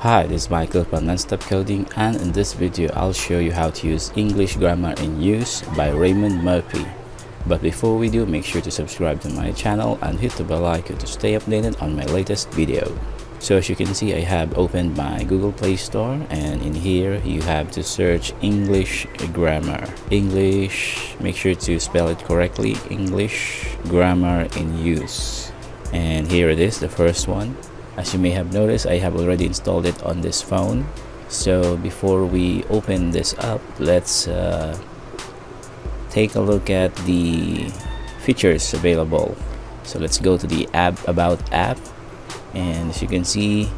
Hi, this is Michael from Nonstop Coding, and in this video I'll show you how to use English Grammar in Use by Raymond Murphy. But before we do, make sure to subscribe to my channel and hit the bell icon to stay updated on my latest video. So as you can see, I have opened my Google Play Store, and in here you have to search English Grammar. English, make sure to spell it correctly, English Grammar in Use. And here it is, the first one. As you may have noticed, I have already installed it on this phone. So before we open this up, let's take a look at the features available. So let's go to the About app, and as you can see,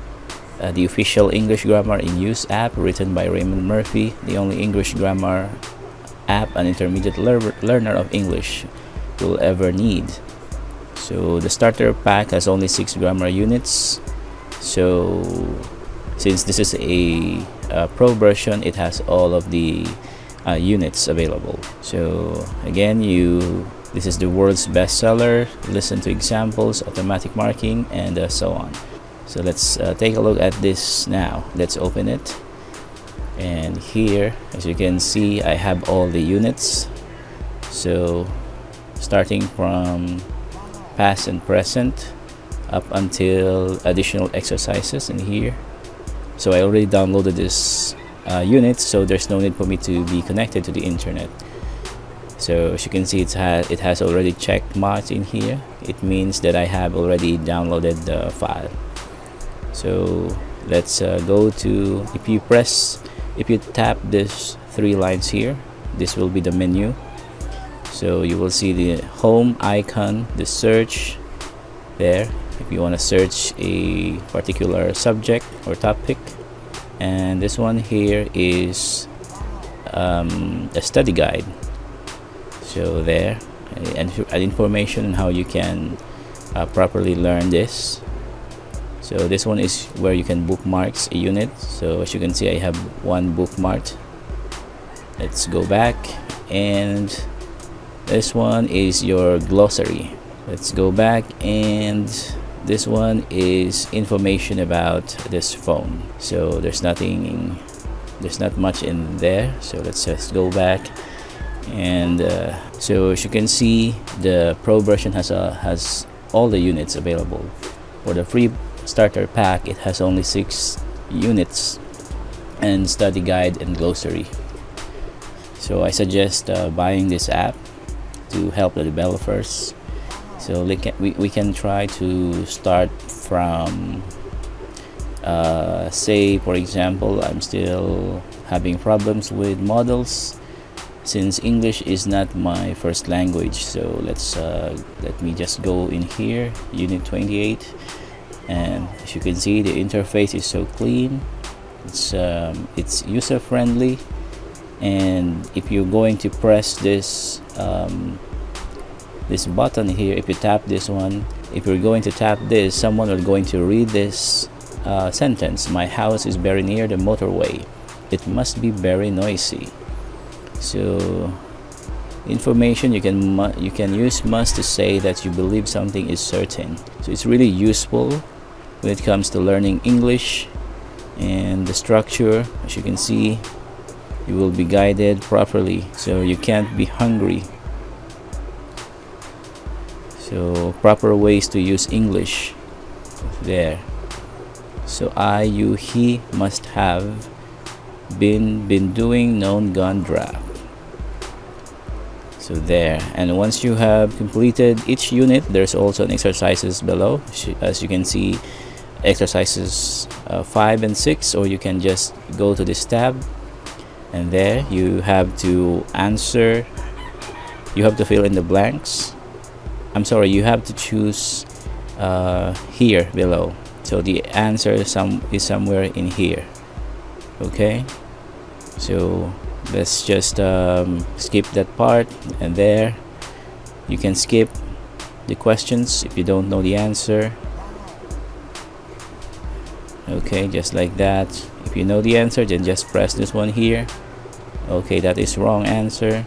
the official English Grammar in Use app written by Raymond Murphy, the only English grammar app an intermediate learner of English will ever need. So the starter pack has only 6 grammar units. So since this is a pro version, it has all of the units available. So again, this is the world's bestseller, listen to examples, automatic marking, and so on. So let's take a look at this now. Let's open it, and here, as you can see, I have all the units. So starting from past and present up until additional exercises in here. So I already downloaded this unit, so there's no need for me to be connected to the internet. So as you can see, it has already checked marks in here. It means that I have already downloaded the file. So let's go to, if you tap this 3 lines here, this will be the menu. So you will see the home icon, the search there, if you want to search a particular subject or topic. And this one here is a study guide. So there, and information on how you can properly learn this. So this one is where you can bookmark a unit. So as you can see, I have one bookmarked. Let's go back, and this one is your glossary. Let's go back, and this one is information about this phone. So there's not much in there. So let's just go back, and so as you can see, the pro version has all the units available. For the free starter pack, it has only 6 units and study guide and glossary. So I suggest buying this app to help the developers. So we can try to start from say, for example, I'm still having problems with models since English is not my first language. So let me just go in here, unit 28, and as you can see, the interface is so clean. It's user friendly, and if you're going to press this this button here, if you tap this one, if you're going to tap this, someone is going to read this sentence: my house is very near the motorway, it must be very noisy. So information, you can use must to say that you believe something is certain. So it's really useful when it comes to learning English. And the structure, as you can see, you will be guided properly, so you can't be hungry. So proper ways to use English there. So I, you, he, must have, been doing, known, gone, draft. So there, and once you have completed each unit, there's also an exercises below. As you can see, exercises 5 and 6, or you can just go to this tab, and there you have to answer. You have to fill in the blanks. I'm sorry, you have to choose here below. So the answer is somewhere in here. Okay, so let's just skip that part, and there you can skip the questions if you don't know the answer. Okay, just like that. If you know the answer, then just press this one here. Okay, that is wrong answer,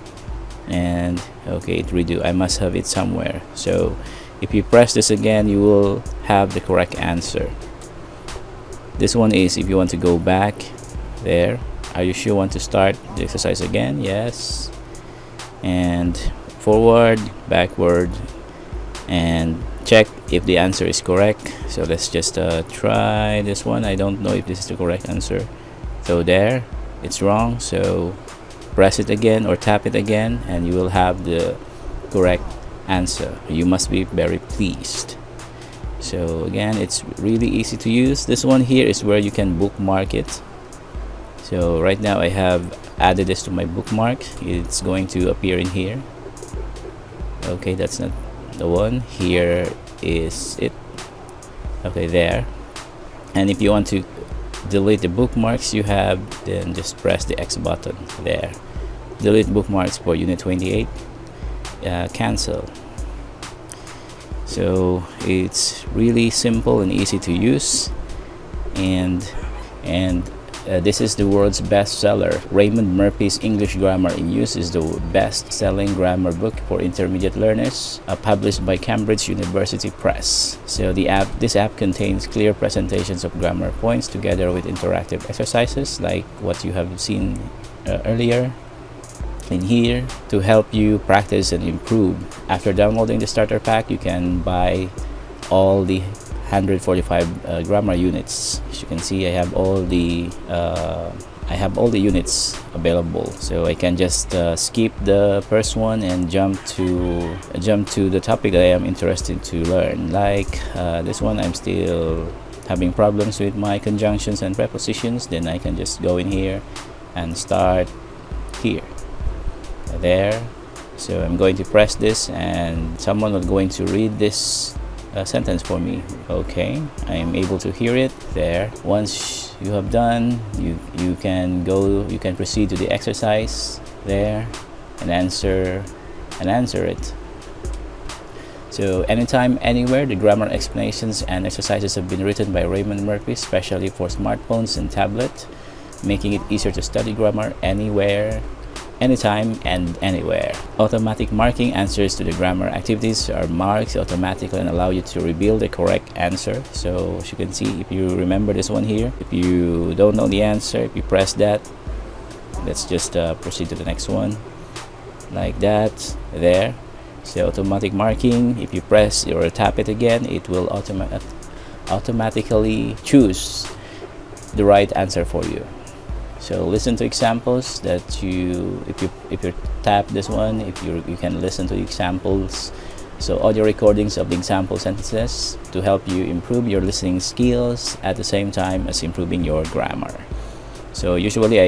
and okay, redo. I must have it somewhere. So if you press this again, you will have the correct answer. This one is if you want to go back there. Are you sure you want to start the exercise again? Yes. And forward, backward, and check if the answer is correct. So let's just try this one. I don't know if this is the correct answer. So there, it's wrong. So press it again or tap it again and you will have the correct answer. You must be very pleased. So again, it's really easy to use. This one here is where you can bookmark it. So right now I have added this to my bookmark. It's going to appear in here. Okay, that's not the one. Here is it. Okay, there. And if you want to delete the bookmarks you have, then just press the X button there. Delete bookmarks for unit 28. Cancel. So it's really simple and easy to use, and this is the world's bestseller. Raymond Murphy's English Grammar in Use is the best-selling grammar book for intermediate learners, published by Cambridge University Press. So this app contains clear presentations of grammar points together with interactive exercises like what you have seen earlier in here to help you practice and improve. After downloading the starter pack, you can buy all the 145 grammar units. As you can see, I have all the units available, so I can just skip the first one and jump to the topic that I am interested to learn. Like this one, I'm still having problems with my conjunctions and prepositions. Then I can just go in here and start here, there. So I'm going to press this and someone is going to read this sentence for me. Okay, I am able to hear it there. Once you have done, you can proceed to the exercise there and answer it. So anytime, anywhere, the grammar explanations and exercises have been written by Raymond Murphy, especially for smartphones and tablet, making it easier to study grammar anywhere, anytime, and anywhere. Automatic marking answers to the grammar activities are marked automatically and allow you to reveal the correct answer. So as you can see, if you remember this one here, if you don't know the answer, if you press that, let's just proceed to the next one like that there. So automatic marking, if you press or tap it again, it will automatically choose the right answer for you. So listen to examples that if you tap this one, you can listen to examples. So audio recordings of the example sentences to help you improve your listening skills at the same time as improving your grammar. So usually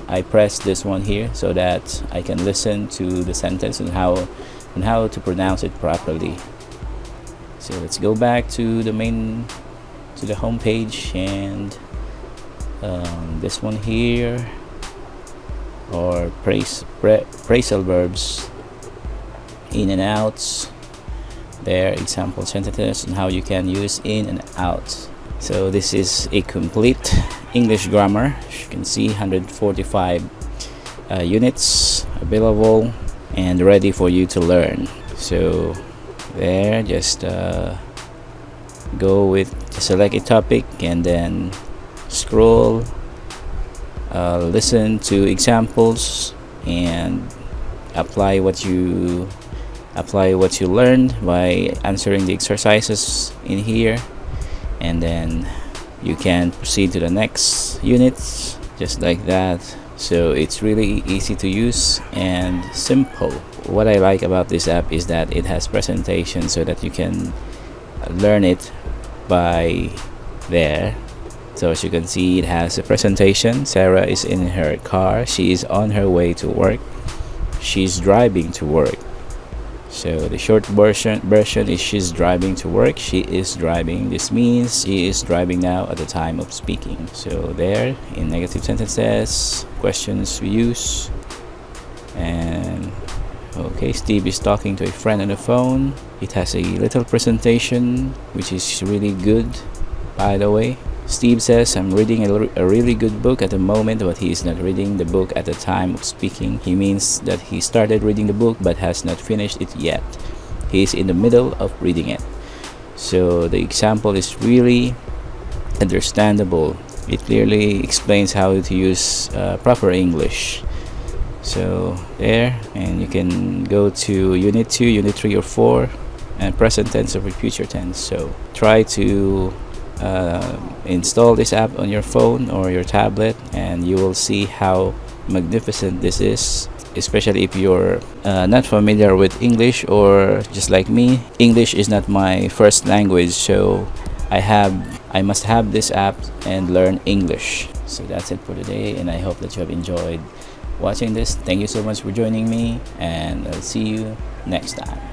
I press this one here so that I can listen to the sentence and how to pronounce it properly. So let's go back to the home page and this one here, or phrasal verbs, in and outs, there, example sentences and how you can use in and out. So this is a complete English grammar. As you can see, 145 units available and ready for you to learn. So there, just select a topic and then scroll, listen to examples and apply what you learned by answering the exercises in here, and then you can proceed to the next units just like that. So it's really easy to use and simple. What I like about this app is that it has presentation so that you can learn it by there. So as you can see, it has a presentation. Sarah is in her car. She is on her way to work. She's driving to work. So the short version is she's driving to work. She is driving. This means she is driving now at the time of speaking. So there, in negative sentences, questions we use. And okay, Steve is talking to a friend on the phone. It has a little presentation, which is really good, by the way. Steve says, I'm reading a really good book at the moment, but he is not reading the book at the time of speaking. He means that he started reading the book but has not finished it yet. He is in the middle of reading it. So the example is really understandable. It clearly explains how to use proper English. So there, and you can go to Unit 2, Unit 3 or 4, and present tense over future tense. So try to install this app on your phone or your tablet, and you will see how magnificent this is, especially if you're not familiar with English, or just like me, English is not my first language, so I must have this app and learn English. So that's it for today, and I hope that you have enjoyed watching this. Thank you so much for joining me, and I'll see you next time.